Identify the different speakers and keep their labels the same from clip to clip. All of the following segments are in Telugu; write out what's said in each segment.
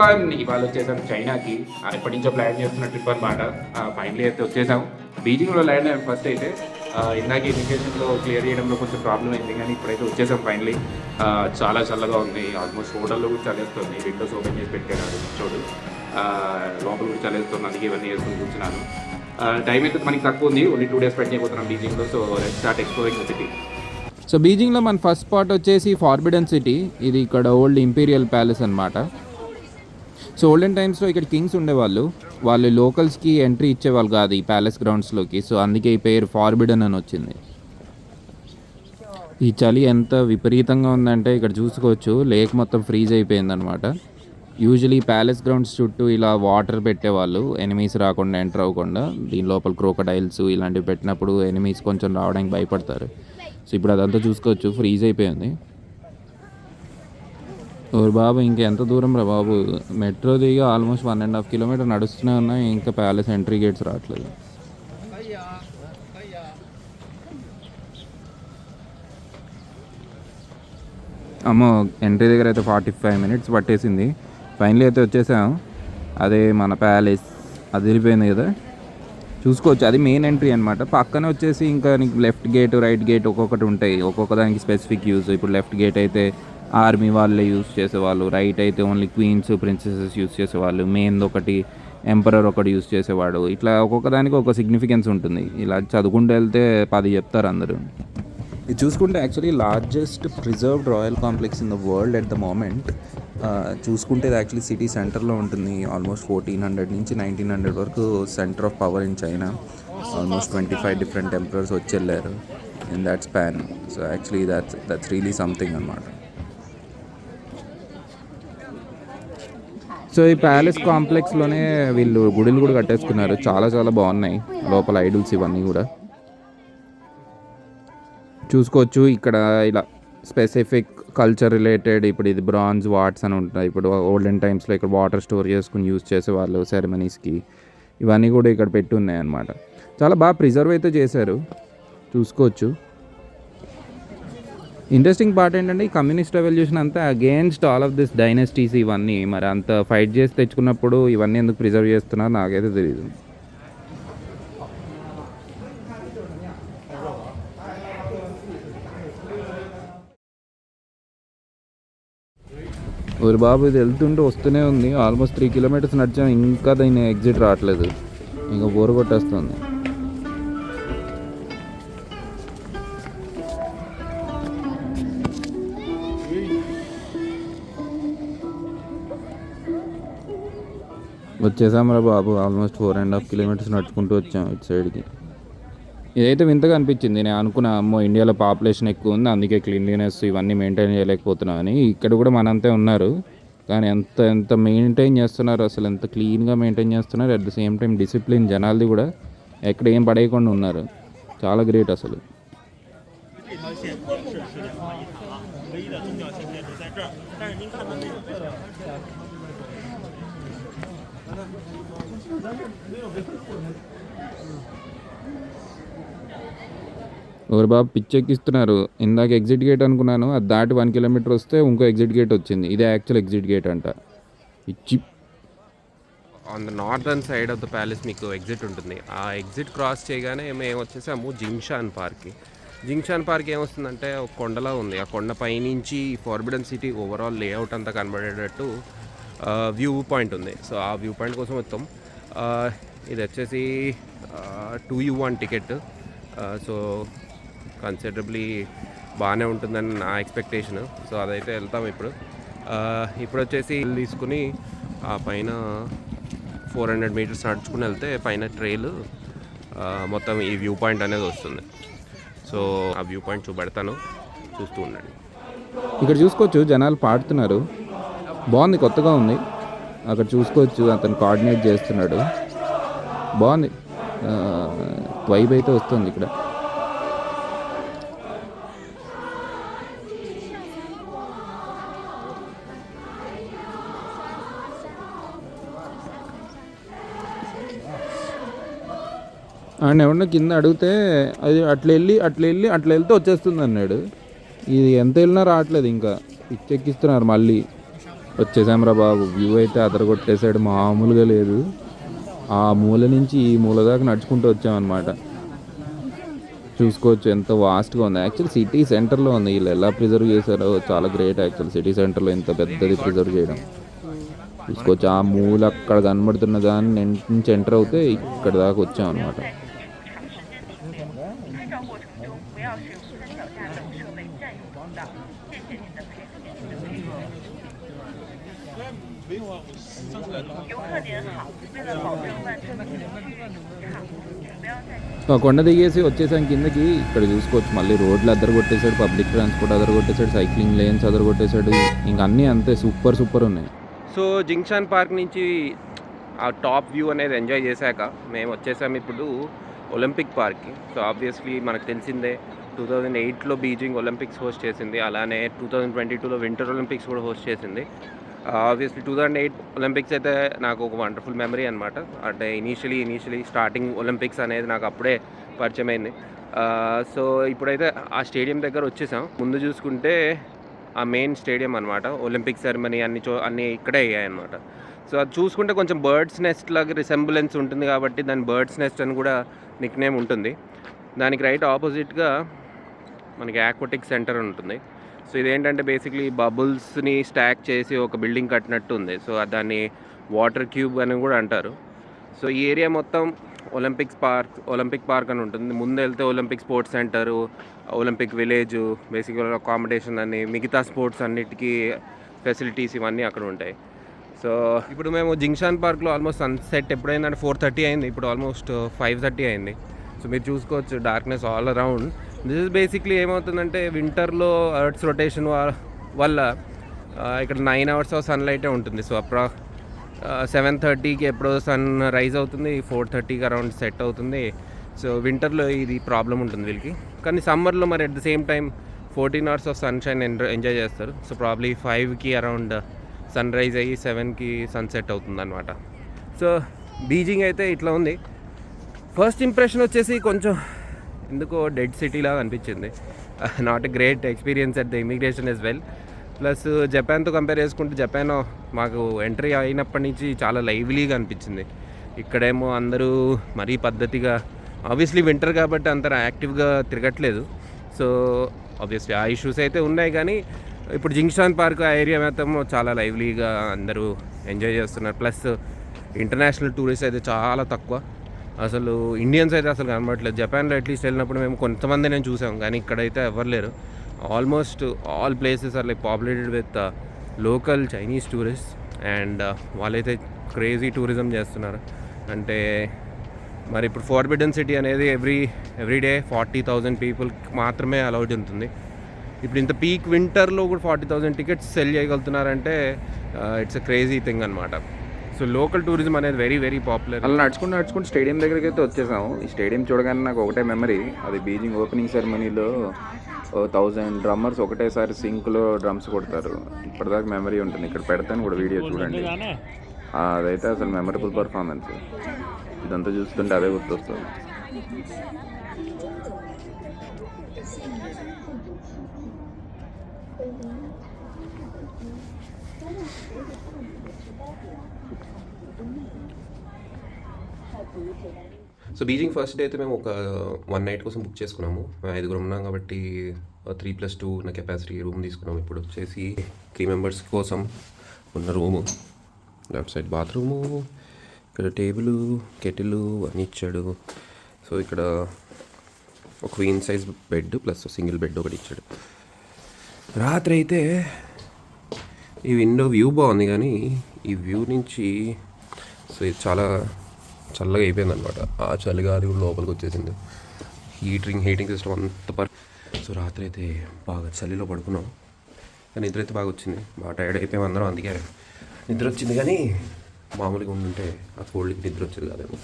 Speaker 1: వన్ ఇవాళ వచ్చేసాం చైనాకి. ఎప్పటి నుంచో ప్లాన్ చేస్తున్న ట్రిప్ అనమాట. ఫైనలీ అయితే వచ్చేసాం. బీజింగ్‌లో ల్యాండ్ అయ్యాం ఫస్ట్ అయితే. ఇందాక ఇమిగ్రేషన్‌లో క్లియర్ చేయడంలో కొంచెం ప్రాబ్లమ్ అయింది కానీ ఇప్పుడైతే వచ్చేసాం ఫైనలీ. చాలా చల్లగా ఉంది. ఆల్మోస్ట్ హోటల్‌లో కూడా చలేస్తుంది. విండోస్ ఓపెన్ చేసి పెట్టారు చూడు. లోపల కూడా చలేస్తుంది. అందుకే ఇవన్నీ వేసుకొని కూర్చున్నాను. టైం అయితే మనకి తక్కువ ఉంది. ఓన్లీ 2 డేస్ స్పెండ్ చేయబోతున్నాం బీజింగ్‌లో. So let's start exploring the city.
Speaker 2: So బీజింగ్లో మన ఫస్ట్ స్పాట్ వచ్చేసి ఫార్బిడన్ సిటీ. ఇది ఇక్కడ ఓల్డ్ ఇంపీరియల్ ప్యాలెస్ అనమాట. సో ఓల్డెన్ టైమ్స్లో ఇక్కడ కింగ్స్ ఉండేవాళ్ళు. వాళ్ళు లోకల్స్కి ఎంట్రీ ఇచ్చేవాళ్ళు కాదు ఈ ప్యాలెస్ గ్రౌండ్స్లోకి. సో అందుకే ఈ పేరు ఫార్బిడన్ అని వచ్చింది. ఈ చలి ఎంత విపరీతంగా ఉందంటే ఇక్కడ చూసుకోవచ్చు, లేక్ మొత్తం ఫ్రీజ్ అయిపోయిందనమాట. యూజువలీ ప్యాలెస్ గ్రౌండ్స్ చుట్టూ ఇలా వాటర్ పెట్టేవాళ్ళు, ఎనిమీస్ రాకుండా ఎంటర్ అవ్వకుండా. దీని లోపల క్రోకడైల్స్ ఇలాంటివి పెట్టినప్పుడు ఎనిమీస్ కొంచెం రావడానికి భయపడతారు. సో ఇప్పుడు అదంతా చూసుకోవచ్చు, ఫ్రీజ్ అయిపోయింది. ఓరు బాబు, ఇంకెంత దూరం రా బాబు. మెట్రో దిగి ఆల్మోస్ట్ 1.5 కిలోమీటర్ నడుస్తూనే ఉన్నాయి, ఇంకా ప్యాలెస్ ఎంట్రీ గేట్స్ రావట్లేదు. అమ్మో, ఎంట్రీ దగ్గర అయితే 45 మినిట్స్ పట్టేసింది. ఫైనలీ అయితే వచ్చేసాం. అదే మన ప్యాలెస్, అది వెళ్ళిపోయింది కదా, చూసుకోవచ్చు. అది మెయిన్ ఎంట్రీ అనమాట. పక్కన వచ్చేసి ఇంకా నీకు లెఫ్ట్ గేట్, రైట్ గేట్ ఒక్కొక్కటి ఉంటాయి, ఒక్కొక్క దానికి స్పెసిఫిక్ యూజ్. ఇప్పుడు లెఫ్ట్ గేట్ అయితే ఆర్మీ వాళ్ళే యూజ్ చేసేవాళ్ళు, రైట్ అయితే ఓన్లీ క్వీన్స్, ప్రిన్సెసెస్ యూజ్ చేసేవాళ్ళు, మెయిన్ ఒకటి ఎంపరర్ ఒకటి యూజ్ చేసేవాడు. ఇట్లా ఒక్కొక్క దానికి ఒక సిగ్నిఫికెన్స్ ఉంటుంది. ఇలా చదువుకుంటూ వెళ్తే 10 చెప్తారు అందరూ. ఇది చూసుకుంటే actually largest preserved royal complex in the world at the moment. చూసుకుంటే ఇది యాక్చువల్లీ సిటీ సెంటర్లో ఉంటుంది. ఆల్మోస్ట్ 1400 నుంచి 1900 వరకు centre of power in China. Almost 25 different emperors వచ్చి వెళ్ళారు in that span. So actually that's really something అనమాట. సో ఈ ప్యాలెస్ కాంప్లెక్స్లోనే వీళ్ళు గుడులు కూడా కట్టేసుకున్నారు. చాలా చాలా బాగున్నాయి లోపల ఐడల్స్ ఇవన్నీ కూడా చూసుకోవచ్చు. ఇక్కడ ఇలా స్పెసిఫిక్ కల్చర్ రిలేటెడ్, ఇప్పుడు ఇది బ్రాంజ్ వాట్స్ అని ఉంటాయి. ఇప్పుడు ఓల్డెన్ టైమ్స్లో ఇక్కడ వాటర్ స్టోర్ చేసుకుని యూజ్ చేసేవాళ్ళు సెరమనీస్కి. ఇవన్నీ కూడా ఇక్కడ పెట్టి ఉన్నాయి అన్నమాట. చాలా బాగా ప్రిజర్వ్ అయితే చేశారు, చూసుకోవచ్చు. ఇంట్రెస్టింగ్ పార్ట్ ఏంటంటే ఈ కమ్యూనిస్ట్ రెవల్యూషన్ అంతా against all of this dynasties. ఇవన్నీ మరి అంత ఫైట్ చేసి తెచ్చుకున్నప్పుడు ఇవన్నీ ఎందుకు ప్రిజర్వ్ చేస్తున్నారు నాకైతే తెలియదు. ఊరి బాబు, ఇది వెళ్తుంటే వస్తూనే ఉంది. ఆల్మోస్ట్ 3 కిలోమీటర్స్ నడిచాం, ఇంకా దీని ఎగ్జిట్ రావట్లేదు. ఇంకా బోర్ కొట్టేస్తుంది. వచ్చేసామరా బాబు, ఆల్మోస్ట్ 4.5 కిలోమీటర్స్ నడుచుకుంటూ వచ్చాం ఇటు సైడ్కి. ఇదైతే వింతగా అనిపించింది. నేను అనుకున్నా, అమ్మో ఇండియాలో పాపులేషన్ ఎక్కువ ఉంది, అందుకే క్లీన్లీనెస్ ఇవన్నీ మెయింటైన్ చేయలేకపోతున్నా అని. ఇక్కడ కూడా మనంతే ఉన్నారు, కానీ ఎంత మెయింటైన్ చేస్తున్నారు, అసలు ఎంత క్లీన్గా మెయింటైన్ చేస్తున్నారు. At the same time discipline జనాలది కూడా, ఎక్కడ ఏం పడేయకుండా ఉన్నారు. చాలా గ్రేట్ అసలు. ఎవరు బాబు పిచ్చెక్కిస్తున్నారు. ఇందాక ఎగ్జిట్ గేట్ అనుకున్నాను, అది దాటి 1 కిలోమీటర్ వస్తే ఇంకో ఎగ్జిట్ గేట్ వచ్చింది. ఇదే యాక్చువల్ ఎగ్జిట్ గేట్ అంట. ఇచ్చి
Speaker 3: on the northern side of the palace మీకు ఎగ్జిట్ ఉంటుంది. ఆ ఎగ్జిట్ క్రాస్ చేయగానే మేము వచ్చేసాము జింగ్షాన్ పార్క్కి. జింగ్షాన్ పార్క్ ఏమొస్తుందంటే ఒక కొండలా ఉంది. ఆ కొండ పైనుంచి ఫార్బిడన్ సిటీ ఓవరాల్ లేఅవుట్ అంతా కనబడేటట్టు వ్యూ పాయింట్ ఉంది. సో ఆ వ్యూ పాయింట్ కోసం మొత్తం ఇది వచ్చేసి 2U1 టికెట్. సో కన్సిడరబ్లీ బాగానే ఉంటుందని నా ఎక్స్పెక్టేషన్. సో అదైతే వెళ్తాం ఇప్పుడు. ఇప్పుడు వచ్చేసి తీసుకుని ఆ పైన 400 మీటర్స్ నడుచుకుని వెళ్తే పైన ట్రైల్ మొత్తం ఈ వ్యూ పాయింట్ అనేది వస్తుంది. సో ఆ వ్యూ పాయింట్ చూపెడతాను, చూస్తూ ఉండండి.
Speaker 2: ఇక్కడ చూసుకోవచ్చు, జనాలు పాడుతున్నారు. బాగుంది, కొత్తగా ఉంది. అక్కడ చూసుకోవచ్చు, అతను కోఆర్డినేట్ చేస్తున్నాడు. బాగుంది, వైబ్ అయితే వస్తుంది ఇక్కడ. ఆయన ఎవరన్నా కింద అడిగితే అది అట్లా వెళ్తే వచ్చేస్తుంది అన్నాడు. ఇది ఎంత వెళ్ళినా రావట్లేదు, ఇంకా పిచ్చెక్కిస్తున్నారు మళ్ళీ. వచ్చేసాంరా బాబు. వ్యూ అయితే అదరగొట్టేసాడు, మామూలుగా లేదు. ఆ మూల నుంచి ఈ మూల దాకా నడుచుకుంటూ వచ్చామన్నమాట. చూసుకోవచ్చు ఎంత వాస్ట్గా ఉంది. యాక్చువల్ సిటీ సెంటర్లో ఉంది. వీళ్ళు ఎలా ప్రిజర్వ్ చేశారో చాలా గ్రేట్. యాక్చువల్ సిటీ సెంటర్లో ఇంత పెద్దది ప్రిజర్వ్ చేయడం చూసుకోవచ్చు. ఆ మూల అక్కడ కనబడుతున్న దాన్ని నుంచి ఎంటర్ అవుతే ఇక్కడ దాకా వచ్చాం అనమాట. సో ఆ కొండ దిగేసి వచ్చేసాం కిందకి. ఇక్కడ చూసుకోవచ్చు మళ్ళీ రోడ్లు అదరగొట్టేసాడు, పబ్లిక్ ట్రాన్స్పోర్ట్ అదరగొట్టేసాడు, సైక్లింగ్ లేన్స్ అదరగొట్టేసాడు. ఇంక అన్నీ అంతే సూపర్ ఉన్నాయి.
Speaker 3: సో జింగ్షన్ పార్క్ నుంచి ఆ టాప్ వ్యూ అనేది ఎంజాయ్ చేశాక మేము వచ్చేసాము ఇప్పుడు ఒలింపిక్ పార్క్కి. సో ఆబ్వియస్లీ మనకు తెలిసిందే 2008లో బీజింగ్ ఒలింపిక్స్ హోస్ట్ చేసింది, అలానే 2022లో వింటర్ ఒలింపిక్స్ కూడా హోస్ట్ చేసింది. ఆబ్వియస్లీ 2008 ఒలింపిక్స్ అయితే నాకు ఒక వండర్ఫుల్ మెమరీ అనమాట. అంటే ఇనీషియలీ స్టార్టింగ్ ఒలింపిక్స్ అనేది నాకు అప్పుడే పరిచయం అయింది. సో ఇప్పుడైతే ఆ స్టేడియం దగ్గర వచ్చేసాం. ముందు చూసుకుంటే ఆ మెయిన్ స్టేడియం అనమాట. ఒలింపిక్ సెరమనీ అన్నీ ఇక్కడే అయ్యాయి అనమాట. సో అది చూసుకుంటే కొంచెం బర్డ్స్ నెస్ట్ లాగా రిసెంబులెన్స్ ఉంటుంది కాబట్టి దాని బర్డ్స్ నెస్ట్ అని కూడా నిక్ నేమ్ ఉంటుంది. దానికి రైట్ ఆపోజిట్గా మనకి ఆక్వాటిక్ సెంటర్ ఉంటుంది. సో ఇదేంటంటే బేసిక్లీ బబుల్స్ని స్టాక్ చేసి ఒక బిల్డింగ్ కట్టినట్టు ఉంది. సో దాన్ని వాటర్ క్యూబ్ అని కూడా అంటారు. సో ఈ ఏరియా మొత్తం ఒలింపిక్ పార్క్ అని ఉంటుంది. ముందు వెళ్తే Olympic sports centre, Olympic village, బేసిక్గా అకామిడేషన్ అని మిగతా స్పోర్ట్స్ అన్నిటికీ ఫెసిలిటీస్ ఇవన్నీ అక్కడ ఉంటాయి. సో ఇప్పుడు మేము జింగ్షన్ పార్క్లో ఆల్మోస్ట్ సన్సెట్ ఎప్పుడైందంటే 4:30 అయింది, ఇప్పుడు ఆల్మోస్ట్ 5:30 అయింది. సో మీరు చూసుకోవచ్చు darkness all around. This is basically ఏమవుతుందంటే వింటర్లో ఎర్త్స్ రొటేషన్ వల్ల ఇక్కడ 9 hours ఆఫ్ సన్లైటే ఉంటుంది. సో 7:30కి ఎప్పుడో సన్ రైజ్ అవుతుంది, 4:30కి అరౌండ్ సెట్ అవుతుంది. సో వింటర్లో ఇది ప్రాబ్లం ఉంటుంది వీళ్ళకి. కానీ సమ్మర్లో మరి at the same time 14 hours of sunshine enjoy చేస్తారు. సో ప్రాబ్లీ 5కి అరౌండ్ సన్ రైజ్ అయ్యి 7కి సన్సెట్ అవుతుంది అనమాట. సో బీజింగ్ అయితే ఇట్లా ఉంది. ఫస్ట్ ఇంప్రెషన్ వచ్చేసి కొంచెం ఎందుకో డెడ్ సిటీ లాగా అనిపించింది. Not a great experience at the immigration as well. Plus జపాన్తో కంపేర్ చేసుకుంటే జపాన్ మాకు ఎంట్రీ అయినప్పటి నుంచి చాలా లైవ్లీగా అనిపించింది. ఇక్కడేమో అందరూ మరీ పద్ధతిగా, ఆబ్వియస్లీ వింటర్ కాబట్టి అంత యాక్టివ్గా తిరగట్లేదు. సో ఆబ్వియస్లీ ఆ ఇష్యూస్ అయితే ఉన్నాయి. కానీ ఇప్పుడు జింగ్షన్ పార్క్ ఆ ఏరియా మొత్తం చాలా లైవ్లీగా అందరూ ఎంజాయ్ చేస్తున్నారు. ప్లస్ ఇంటర్నేషనల్ టూరిస్ట్ అయితే చాలా తక్కువ. అసలు ఇండియన్స్ అయితే అసలు కనబడట్లేదు. జపాన్లో అట్లీస్ట్ వెళ్ళినప్పుడు మేము కొంతమంది నేను చూసాం, కానీ ఇక్కడైతే ఎవరు లేరు. Almost all places are like populated with local Chinese tourist. And వాళ్ళైతే క్రేజీ టూరిజం చేస్తున్నారు. అంటే మరి ఇప్పుడు ఫార్బిడెన్ సిటీ అనేది ఎవ్రీ డే 40,000 పీపుల్కి మాత్రమే అలౌడ్ ఉంటుంది. ఇప్పుడు ఇంత పీక్ వింటర్లో కూడా 40,000 టికెట్స్ సెల్ చేయగలుగుతున్నారంటే ఇట్స్ అ క్రేజీ థింగ్ అనమాట. సో లోకల్ టూరిజం అనేది వెరీ పాపులర్.
Speaker 2: అలా నడుచుకుంటూ స్టేడియం దగ్గరికి అయితే వచ్చేసాము. ఈ స్టేడియం చూడగానే నాకు ఒకటే మెమరీ, అది బీజింగ్ ఓపెనింగ్ సెరమనీలో 1000 డ్రమ్మర్స్ ఒకటేసారి సింక్లో డ్రమ్స్ కొడతారు. ఇప్పటిదాకా మెమరీ ఉంటుంది. ఇక్కడ పెడతాను కూడా, వీడియో చూడండి. అదైతే అసలు మెమరబుల్ పర్ఫార్మెన్స్. ఇదంతా చూస్తుంటే అదే గుర్తొస్తుంది.
Speaker 3: సో బీజింగ్ ఫస్ట్ డే అయితే మేము ఒక 1 night కోసం బుక్ చేసుకున్నాము. 5 ఉన్నాం కాబట్టి 3+2 ఉన్న కెపాసిటీ రూమ్ తీసుకున్నాము. ఇప్పుడు వచ్చేసి 3 members కోసం ఉన్న రూము, లెఫ్ట్ సైడ్ బాత్రూము, ఇక్కడ టేబుల్, కెటిల్ అన్నీ ఇచ్చాడు. సో ఇక్కడ ఒక queen size bed plus single bed ఒకటి ఇచ్చాడు. రాత్రి అయితే ఈ విండో వ్యూ బాగుంది, కానీ ఈ వ్యూ నుంచి సో ఇది చాలా చల్లగా అయిపోయింది అనమాట. ఆ చలిగాలి కూడా లోపలికి వచ్చేసింది. హీటింగ్ సిస్టమ్ అంత సో రాత్రి అయితే బాగా చలిలో పడుకున్నాం. కానీ నిద్ర అయితే బాగా వచ్చింది. బాగా టైర్డ్ అయిపోయాం అందరం, అందుకే నిద్ర వచ్చింది. కానీ మామూలుగా ఉండుంటే ఆ కోల్డ్కి నిద్ర వచ్చేది కాదేమో.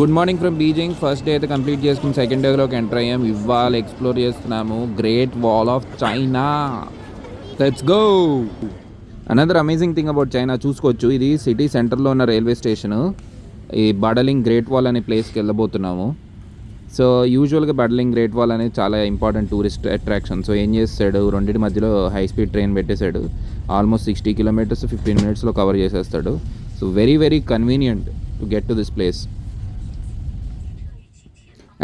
Speaker 2: Good morning from Beijing. First day అయితే కంప్లీట్ చేసుకుని సెకండ్ డేలోకి ఎంటర్ అయ్యాం. ఇవాళ ఎక్స్ప్లోర్ చేస్తున్నాము great wall of China. Let's go. Another amazing thing about China చూసుకోవచ్చు, ఇది సిటీ సెంటర్లో ఉన్న రైల్వే స్టేషను. ఈ బడలింగ్ గ్రేట్ వాల్ అనే ప్లేస్కి వెళ్ళబోతున్నాము. సో యూజువల్గా బడ్లింగ్ గ్రేట్ వాల్ అనేది చాలా ఇంపార్టెంట్ టూరిస్ట్ అట్రాక్షన్. సో ఏం చేస్తాడు, రెండింటి మధ్యలో హై స్పీడ్ ట్రైన్ పెట్టేశాడు. ఆల్మోస్ట్ 60 కిలోమీటర్స్ 15 మినిట్స్లో కవర్ చేసేస్తాడు. So very very convenient to get to this place.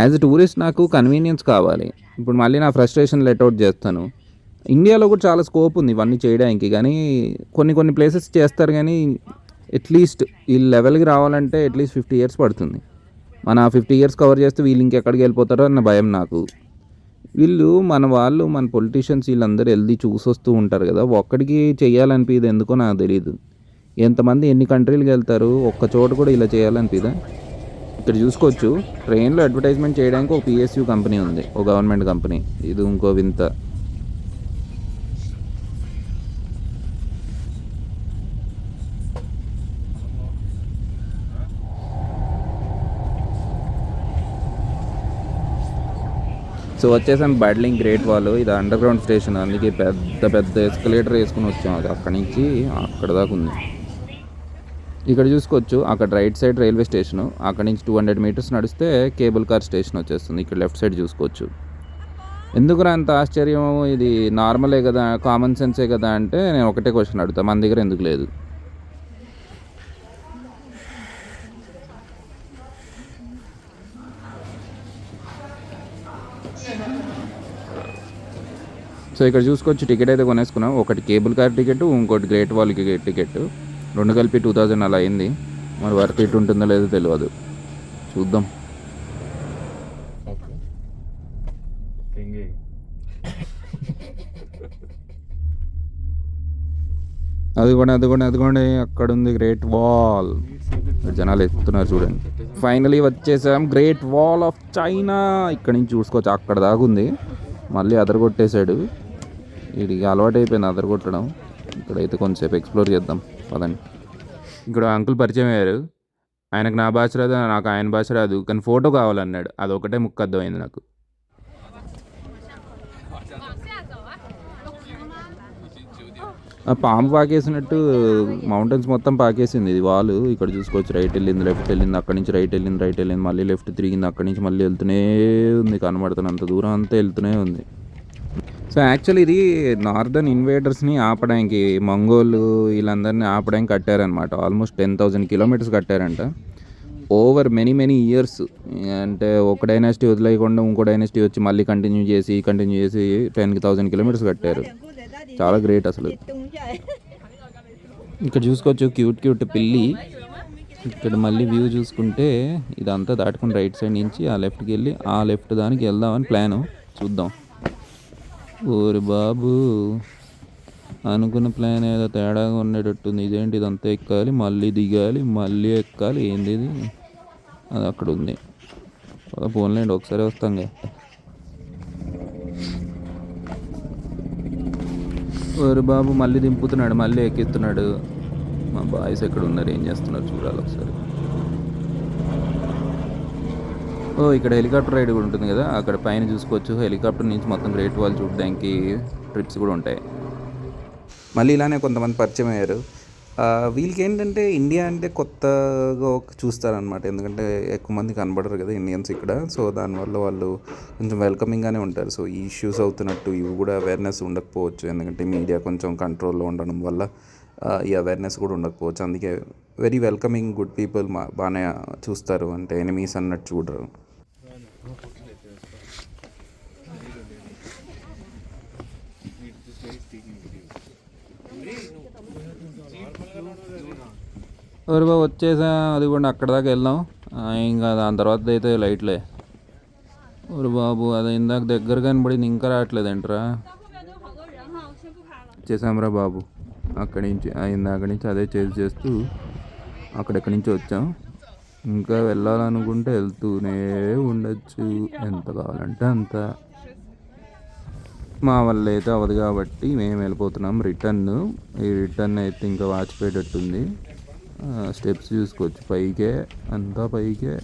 Speaker 2: As a tourist నాకు కన్వీనియన్స్ కావాలి. ఇప్పుడు మళ్ళీ నా ఫ్రస్ట్రేషన్ లెట్అవుట్ చేస్తాను. ఇండియాలో కూడా చాలా స్కోప్ ఉంది ఇవన్నీ చేయడానికి, కానీ కొన్ని ప్లేసెస్ చేస్తారు, కానీ అట్లీస్ట్ ఈ లెవెల్కి రావాలంటే అట్లీస్ట్ 50 ఇయర్స్ పడుతుంది. మన 50 ఇయర్స్ కవర్ చేస్తే వీళ్ళు ఇంకెక్కడికి వెళ్ళిపోతారో అన్న భయం నాకు. వీళ్ళు మన పొలిటీషియన్స్ వీళ్ళందరూ వెళ్ళి చూసొస్తూ ఉంటారు కదా, ఒక్కడికి చేయాలనిపిది ఎందుకో నాకు తెలియదు. ఎంతమంది ఎన్ని కంట్రీలకు వెళ్తారు, ఒక్క చోట కూడా ఇలా చేయాలనిపిదా? ఇక్కడ చూసుకోవచ్చు, ట్రైన్లో అడ్వర్టైజ్మెంట్ చేయడానికి ఒక PSU కంపెనీ ఉంది, ఒక గవర్నమెంట్ కంపెనీ. ఇది ఇంకో వింత. సో వచ్చేసాం బడ్లింగ్ గ్రేట్ వాల్. ఇది అండర్ గ్రౌండ్ స్టేషన్, అందుకే పెద్ద పెద్ద ఎస్కలేటర్ వేసుకుని వచ్చాం. అది అక్కడి నుంచి అక్కడ దాకా ఉంది. ఇక్కడ చూసుకోవచ్చు, అక్కడ రైట్ సైడ్ రైల్వే స్టేషను, అక్కడ నుంచి 200 మీటర్స్ నడిస్తే కేబుల్ కార్ స్టేషన్ వచ్చేస్తుంది. ఇక్కడ లెఫ్ట్ సైడ్ చూసుకోవచ్చు. ఎందుకురా అంత ఆశ్చర్యం, ఇది నార్మలే కదా, కామన్ సెన్సే కదా అంటే నేను ఒకటే క్వశ్చన్ అడుగుతాను, మన దగ్గర ఎందుకు లేదు? సో ఇక్కడ చూసుకోవచ్చు, టికెట్ అయితే కొనేసుకున్నాం. ఒకటి కేబుల్ కార్ టికెట్, ఇంకోటి గ్రేట్ వాల్కి టికెట్, రెండు కలిపి 2000 అలా అయింది. మరి వర్క్ ఇటు ఉంటుందో లేదో తెలియదు, చూద్దాం. అదిగోండి అక్కడ ఉంది గ్రేట్ వాల్. జనాలు ఎక్కుతున్నారు చూడండి. ఫైనలీ వచ్చేసాం గ్రేట్ వాల్ ఆఫ్ చైనా. ఇక్కడ నుంచి చూసుకోవచ్చు, అక్కడ దాకా ఉంది. మళ్ళీ అదరగొట్టేశాడు. వీడికి అలవాటు అయిపోయింది అదరగొట్టడం. ఇక్కడైతే కొంచెంసేపు ఎక్స్ప్లోర్ చేద్దాం పదండి. ఇక్కడ అంకుల్ పరిచయం అయ్యారు. ఆయనకు నా భాష రాదు, నాకు ఆయన భాష రాదు, కానీ ఫోటో కావాలన్నాడు. అది ఒకటే ముక్క అర్థమైంది నాకు. పాము పాకేసినట్టు మౌంటైన్స్ మొత్తం పాకేసింది ఇది వాల్. ఇక్కడ చూసుకోవచ్చు, రైట్ వెళ్ళింది, లెఫ్ట్ వెళ్ళింది, అక్కడి నుంచి రైట్ వెళ్ళింది, మళ్ళీ లెఫ్ట్ తిరిగింది, అక్కడి నుంచి మళ్ళీ వెళ్తూనే ఉంది. కనబడుతున్నంత దూరం అంతా వెళ్తూనే ఉంది. సో యాక్చువల్లీ ఇది నార్దర్న్ ఇన్వేడర్స్ని ఆపడానికి, మంగోలు వీళ్ళందరినీ ఆపడానికి కట్టారనమాట. ఆల్మోస్ట్ 10,000 కిలోమీటర్స్ కట్టారంట. Over many years. అంటే ఒక డైనాసిటీ వదిలేయకుండా ఇంకో డైనాసిటీ వచ్చి మళ్ళీ కంటిన్యూ చేసి 10,000 కిలోమీటర్స్ కట్టారు. చాలా గ్రేట్ అసలు. ఇక్కడ చూసుకోవచ్చు, క్యూట్ పిల్లి. ఇక్కడ మళ్ళీ వ్యూ చూసుకుంటే ఇదంతా దాటుకుని రైట్ సైడ్ నుంచి ఆ లెఫ్ట్కి వెళ్ళి ఆ లెఫ్ట్ దానికి వెళ్దామని ప్లాను. చూద్దాం. ఓరి బాబు, అనుకున్న ప్లాన్ ఏదో తేడాగా ఉండేటట్టుంది. ఇదేంటి, ఇదంతా ఎక్కాలి, మళ్ళీ దిగాలి, మళ్ళీ ఎక్కాలి, ఏంది ఇది? అది అక్కడ ఉంది. పోన్లేండి, ఒకసారి వస్తాంగా. ఓరి బాబు, మళ్ళీ దింపుతున్నాడు, మళ్ళీ ఎక్కిస్తున్నాడు. మా బాయ్స్ ఎక్కడ ఉన్నారు, ఏం చేస్తున్నారు చూడాలి ఒకసారి. ఇక్కడ హెలికాప్టర్ రైడ్ కూడా ఉంటుంది కదా, అక్కడ పైన చూసుకోవచ్చు. హెలికాప్టర్ నుంచి మొత్తం గ్రేట్ వాల్ చూడడానికి ట్రిప్స్ కూడా ఉంటాయి. మళ్ళీ ఇలానే కొంతమంది పరిచయం అయ్యారు. వీళ్ళకి ఏంటంటే ఇండియా అంటే కొత్తగా చూస్తారనమాట, ఎందుకంటే ఎక్కువ మంది కనబడరు కదా ఇండియన్స్ ఇక్కడ. సో దానివల్ల వాళ్ళు కొంచెం వెల్కమింగ్గానే ఉంటారు. సో ఈ ఇష్యూస్ అవుతున్నట్టు ఇవి కూడా అవేర్నెస్ ఉండకపోవచ్చు, ఎందుకంటే మీడియా కొంచెం కంట్రోల్లో ఉండడం వల్ల ఈ అవేర్నెస్ కూడా ఉండకపోవచ్చు. అందుకే వెరీ వెల్కమింగ్, గుడ్ పీపుల్, బాగానే చూస్తారు, అంటే ఎనిమీస్ అన్నట్టు చూడరు. ఎవరు బాబు వచ్చేసా, అది కూడా అక్కడ దాకా వెళ్దాం. ఇంకా దాని తర్వాత అయితే లైట్లే. ఎవరు బాబు, అది ఇందాక దగ్గర కనబడింది, ఇంకా రావట్లేదంటరా. వచ్చేసాంరా బాబు. అక్కడి నుంచి ఇందాక నుంచి అదే చేస్తూ అక్కడెక్కడి నుంచి వచ్చాం. ఇంకా వెళ్ళాలనుకుంటే వెళ్తూనే ఉండొచ్చు, ఎంత కావాలంటే అంత. మా వల్ల అయితే అవ్వదు కాబట్టి మేము వెళ్ళిపోతున్నాం రిటర్న్. ఈ రిటర్న్ అయితే ఇంకా వాచిపోయేటట్టుంది. స్టెప్స్ చూసుకోవచ్చు, పైకే, అంతా పైకే.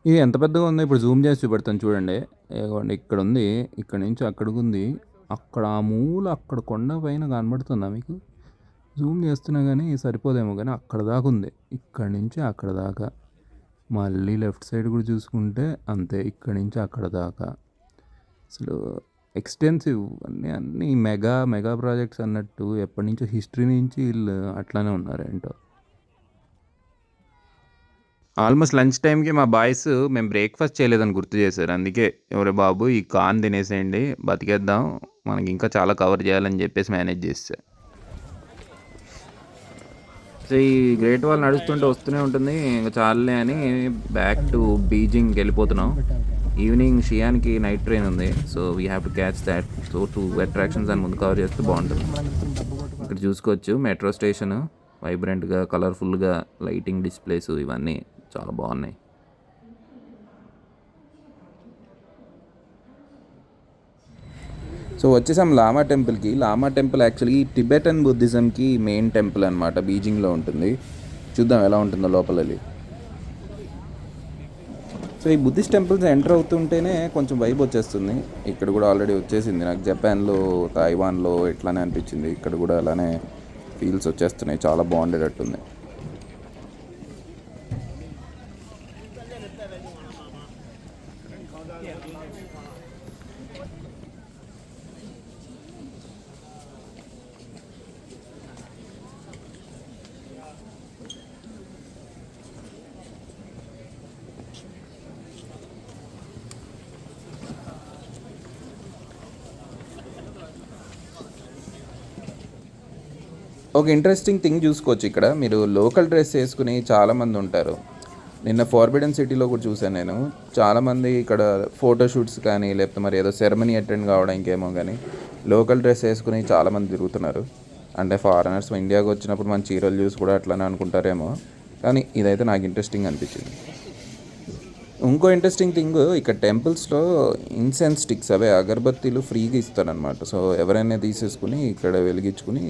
Speaker 2: ఇది ఎంత పెద్దగా ఉందో ఇప్పుడు జూమ్ చేసి చూపెడతాను చూడండి. ఇక్కడ ఉంది, ఇక్కడ నుంచి అక్కడికి ఉంది, అక్కడ ఆ మూల అక్కడ కొండ పైన కనబడుతుందా మీకు? జూమ్ చేస్తున్నా కానీ సరిపోదేమో, కానీ అక్కడ దాకా ఉంది, ఇక్కడి నుంచి అక్కడ దాకా. మళ్ళీ లెఫ్ట్ సైడ్ కూడా చూసుకుంటే అంతే, ఇక్కడి నుంచి అక్కడ దాకా. అసలు ఎక్స్టెన్సివ్, అన్నీ మెగా మెగా ప్రాజెక్ట్స్ అన్నట్టు ఎప్పటి నుంచో హిస్టరీ నుంచి వీళ్ళు అట్లానే ఉన్నారు ఏంటో. ఆల్మోస్ట్ లంచ్ టైంకి మా బాయ్స్ మేము బ్రేక్ఫాస్ట్ చేయలేదని గుర్తు చేశారు. అందుకే ఎవరే బాబు ఈ కాన్ తినేసేయండి, బతికేద్దాం, మనకి ఇంకా చాలా కవర్ చేయాలని చెప్పేసి మేనేజ్ చేస్తే. సో ఈ గ్రేట్ వాల్ నడుస్తుంటే వస్తూనే ఉంటుంది, ఇంకా చాలులే అని బ్యాక్ టు బీజింగ్కి వెళ్ళిపోతున్నాం. ఈవినింగ్ షియాన్కి నైట్ ట్రైన్ ఉంది, so we have to catch that. So 2 attractions అని ముందు కవర్ చేస్తే బాగుంటుంది. ఇక్కడ చూసుకోవచ్చు మెట్రో స్టేషన్, వైబ్రెంట్గా కలర్ఫుల్గా లైటింగ్ డిస్ప్లేస్ ఇవన్నీ చాలా బాగున్నాయి. సో వచ్చేసాం లామా టెంపుల్కి. లామా టెంపుల్ యాక్చువల్లీ టిబెటన్ బుద్ధిజంకి మెయిన్ టెంపుల్ అనమాట, బీజింగ్లో ఉంటుంది. చూద్దాం ఎలా ఉంటుందో లోపల. సో ఈ బుద్ధిస్ట్ టెంపుల్స్ ఎంటర్ అవుతుంటేనే కొంచెం వైబ్ వచ్చేస్తుంది. ఇక్కడ కూడా ఆల్రెడీ వచ్చేసింది నాకు, జపాన్లో తైవాన్లో ఇట్లానే అనిపించింది. ఇక్కడ కూడా అలానే ఫీల్స్ వచ్చేస్తున్నాయి, చాలా బాగుండేటట్టుంది. ఒక ఇంట్రెస్టింగ్ థింగ్ చూసుకోవచ్చు ఇక్కడ, మీరు లోకల్ డ్రెస్ వేసుకుని చాలామంది ఉంటారు. నిన్న ఫార్బిడెన్ సిటీలో కూడా చూశాను నేను, చాలామంది ఇక్కడ ఫోటోషూట్స్ కానీ లేకపోతే మరి ఏదో సెరమనీ అటెండ్ కావడానికి ఏమో కానీ లోకల్ డ్రెస్ వేసుకుని చాలామంది తిరుగుతున్నారు. అంటే ఫారినర్స్ ఇండియాకి వచ్చినప్పుడు మన చీరలు చూసి కూడా అట్లానే అనుకుంటారేమో, కానీ ఇదైతే నాకు ఇంట్రెస్టింగ్ అనిపించింది. ఇంకో ఇంట్రెస్టింగ్ థింగ్, ఇక్కడ టెంపుల్స్లో ఇన్సెన్స్ స్టిక్స్, అవే అగరబత్తీలు ఫ్రీగా ఇస్తారనమాట. సో ఎవరైనా తీసేసుకుని ఇక్కడ వెలిగించుకుని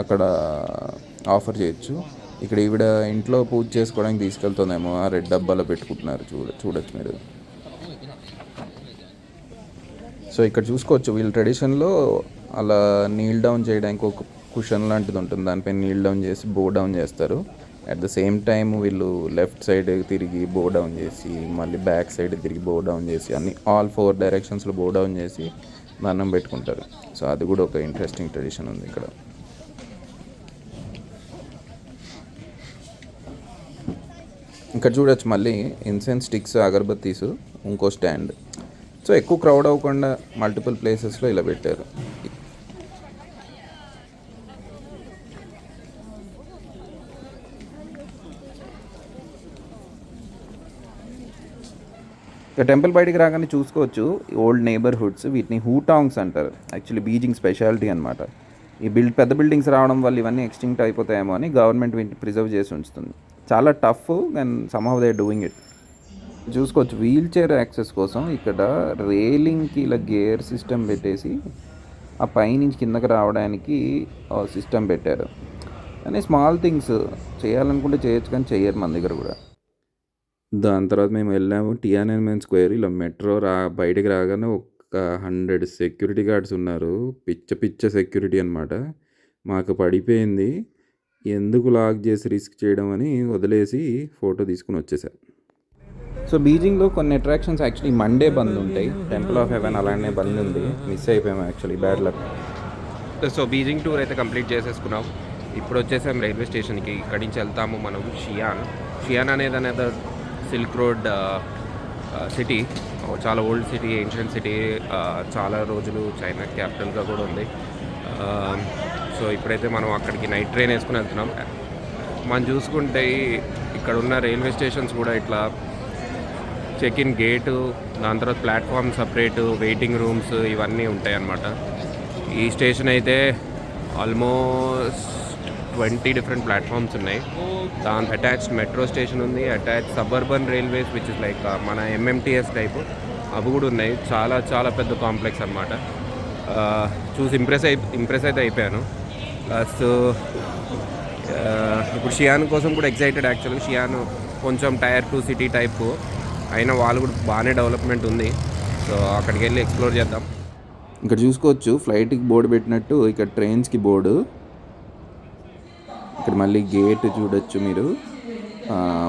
Speaker 2: అక్కడ ఆఫర్ చేయొచ్చు. ఇక్కడ ఈవిడ ఇంట్లో పూజ చేసుకోవడానికి తీసుకెళ్తుందేమో, ఆ రెడ్ డబ్బాలో పెట్టుకుంటున్నారు, చూడొచ్చు మీరు. సో ఇక్కడ చూసుకోవచ్చు వీళ్ళ ట్రెడిషన్లో అలా నీల్ డౌన్ చేయడానికి ఒక కుషన్ లాంటిది ఉంటుంది, దానిపైన నీల్ డౌన్ చేసి బో డౌన్ చేస్తారు. అట్ ద సేమ్ టైం వీళ్ళు లెఫ్ట్ సైడ్ తిరిగి బో డౌన్ చేసి మళ్ళీ బ్యాక్ సైడ్ తిరిగి బో డౌన్ చేసి అన్ని ఆల్ 4 డైరెక్షన్స్లో బో డౌన్ చేసి దండం పెట్టుకుంటారు. సో అది కూడా ఒక ఇంట్రెస్టింగ్ ట్రెడిషన్ ఉంది ఇక్కడ. ఇక్కడ చూడొచ్చు మళ్ళీ ఇన్సెన్స్ స్టిక్స్, అగరబత్తీస్, ఇంకో స్టాండ్. సో ఎక్కువ క్రౌడ్ అవ్వకుండా మల్టిపుల్ ప్లేసెస్లో ఇలా పెట్టారు. ఇక టెంపుల్ బయటికి రాగానే చూసుకోవచ్చు ఓల్డ్ నేబర్హుడ్స్, వీటిని హూటాంగ్స్ అంటారు. యాక్చువల్లీ బీజింగ్ స్పెషాలిటీ అనమాట. ఈ పెద్ద బిల్డింగ్స్ రావడం వల్ల ఇవన్నీ ఎక్స్టింక్ట్ అయిపోతాయేమో అని గవర్నమెంట్ వీటిని ప్రిజర్వ్ చేసి ఉంచుతుంది. చాలా tough and somehow they doing it. చూసుకోవచ్చు వీల్ చైర్ యాక్సెస్ కోసం ఇక్కడ రైలింగ్కి ఇలా గేర్ సిస్టమ్ పెట్టేసి ఆ పైనుంచి కిందకి రావడానికి సిస్టమ్ పెట్టారు. కానీ స్మాల్ థింగ్స్ చేయాలనుకుంటే చేయొచ్చు, కానీ చెయ్యరు మన దగ్గర కూడా. దాని తర్వాత మేము వెళ్ళాము టియానన్మెన్ స్క్వేర్. ఇలా మెట్రో బయటికి రాగానే ఒక 100 సెక్యూరిటీ గార్డ్స్ ఉన్నారు, పిచ్చ సెక్యూరిటీ అనమాట. మాకు పడిపోయింది, ఎందుకు లాక్ చేసి రిస్క్ చేయడం అని వదిలేసి ఫోటో తీసుకుని వచ్చేసారు. సో బీజింగ్లో కొన్ని అట్రాక్షన్స్ యాక్చువల్లీ మండే బంద్ ఉంటాయి. టెంపుల్ ఆఫ్ హెవెన్ అలానే బంద్ ఉంది, మిస్ అయిపోయాము actually, bad luck.
Speaker 3: So Beijing tour అయితే కంప్లీట్ చేసేసుకున్నాం. ఇప్పుడు వచ్చేసాం రైల్వే స్టేషన్కి. ఇక్కడి నుంచి వెళ్తాము మనం షియాన్ అనేది సిల్క్ రోడ్ సిటీ, చాలా ఓల్డ్ సిటీ, ఏన్షియంట్ సిటీ, చాలా రోజులు చైనా క్యాపిటల్గా కూడా ఉంది. సో ఇప్పుడైతే మనం అక్కడికి నైట్ ట్రైన్ వేసుకుని వెళ్తున్నాం. మనం చూసుకుంటే ఇక్కడ ఉన్న రైల్వే స్టేషన్స్ కూడా ఇట్లా చెక్ ఇన్ గేటు, దాని తర్వాత ప్లాట్ఫామ్ సపరేటు, వెయిటింగ్ రూమ్స్ ఇవన్నీ ఉంటాయి అన్నమాట. ఈ స్టేషన్ అయితే ఆల్మోస్ట్ 20 డిఫరెంట్ ప్లాట్ఫామ్స్ ఉన్నాయి. దాని అటాచ్డ్ మెట్రో స్టేషన్ ఉంది, attach suburban railways which is like మన ఎంఎంటీఎస్ టైపు, అవి కూడా ఉన్నాయి. చాలా చాలా పెద్ద కాంప్లెక్స్ అనమాట. చూసి ఇంప్రెస్ అయితే అయిపోయాను. ప్లస్ ఇప్పుడు షియాన్ కోసం కూడా ఎక్సైటెడ్. యాక్చువల్గా షియాన్ కొంచెం టైర్ 2 సిటీ టైపు అయినా వాళ్ళు కూడా బాగానే డెవలప్మెంట్ ఉంది. సో అక్కడికి వెళ్ళి ఎక్స్ప్లోర్ చేద్దాం.
Speaker 2: ఇక్కడ చూసుకోవచ్చు ఫ్లైట్కి బోర్డు పెట్టినట్టు ఇక్కడ ట్రైన్స్కి బోర్డు. ఇక్కడ మళ్ళీ గేట్ చూడొచ్చు మీరు.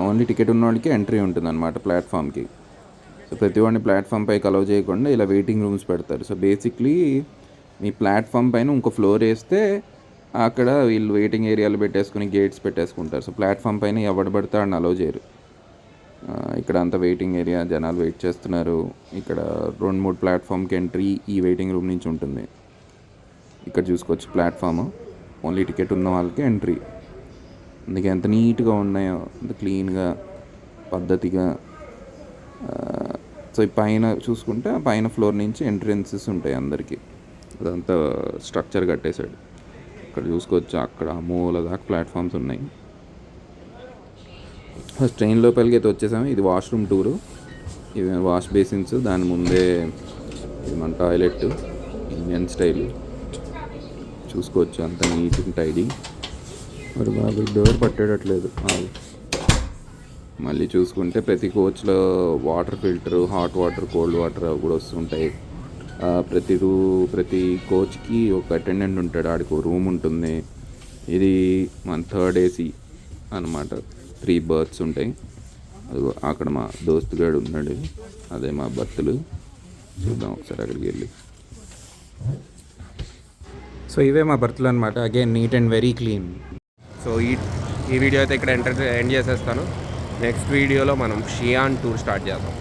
Speaker 2: ఓన్లీ టికెట్ ఉన్న వాళ్ళకి ఎంట్రీ ఉంటుంది అనమాట ప్లాట్ఫామ్కి. సో ప్రతి వాడిని ప్లాట్ఫామ్ పైకి అలౌ చేయకుండా ఇలా వెయిటింగ్ రూమ్స్ పెడతారు. సో బేసిక్లీ మీ ప్లాట్ఫామ్ పైన ఇంకో ఫ్లోర్ వేస్తే అక్కడ వీళ్ళు వెయిటింగ్ ఏరియాలు పెట్టేసుకుని గేట్స్ పెట్టేసుకుంటారు. సో ప్లాట్ఫామ్ పైన ఎవడు పడితే వాడిని అలౌ చేయరు. ఇక్కడ అంతా వెయిటింగ్ ఏరియా, జనాలు వెయిట్ చేస్తున్నారు. ఇక్కడ 2-3 ప్లాట్ఫామ్కి ఎంట్రీ ఈ వెయిటింగ్ రూమ్ నుంచి ఉంటుంది. ఇక్కడ చూసుకోవచ్చు ప్లాట్ఫామ్, ఓన్లీ టికెట్ ఉన్న వాళ్ళకి ఎంట్రీ. అందుకే ఎంత నీట్గా ఉన్నాయో, అంత క్లీన్గా, పద్ధతిగా. సో ఈ పైన చూసుకుంటే పైన ఫ్లోర్ నుంచి ఎంట్రెన్సెస్ ఉంటాయి అందరికీ. అదంతా స్ట్రక్చర్ కట్టేశాడు. ఇక్కడ చూసుకోవచ్చు అక్కడ మూల దాకా ప్లాట్ఫామ్స్ ఉన్నాయి. ఫస్ట్ ట్రైన్ లోపలికి అయితే వచ్చేసాము. ఇది వాష్రూమ్ టూరు. ఇవి వాష్ బేసిన్స్, దాని ముందే ఇది మన టాయిలెట్, ఇండియన్ స్టైల్. చూసుకోవచ్చు అంత నీట్ టైడీ. మరి బాబు డోర్ పట్టేటట్లేదు. మళ్ళీ చూసుకుంటే ప్రతి కోచ్లో water filter, hot water, cold water అవి కూడా వస్తుంటాయి. ప్రతి కోచ్కి ఒక అటెండెంట్ ఉంటాడు, ఆడికి రూమ్ ఉంటుంది. ఇది మన 3rd AC అన్నమాట. 3 బర్త్స్ ఉంటాయి. అదిగో అక్కడ మా దోస్తుగాడు ఉన్నాడు, అదే మా బర్తులు. చూద్దాం ఒకసారి అక్కడికి వెళ్ళి. సో ఇవే మా బర్త్లు అనమాట. Again neat and very clean.
Speaker 3: So ఈ వీడియో అయితే ఇక్కడ ఎండ్ చేసేస్తాను. నెక్స్ట్ వీడియోలో మనం షియాన్ టూర్ స్టార్ట్ చేద్దాం.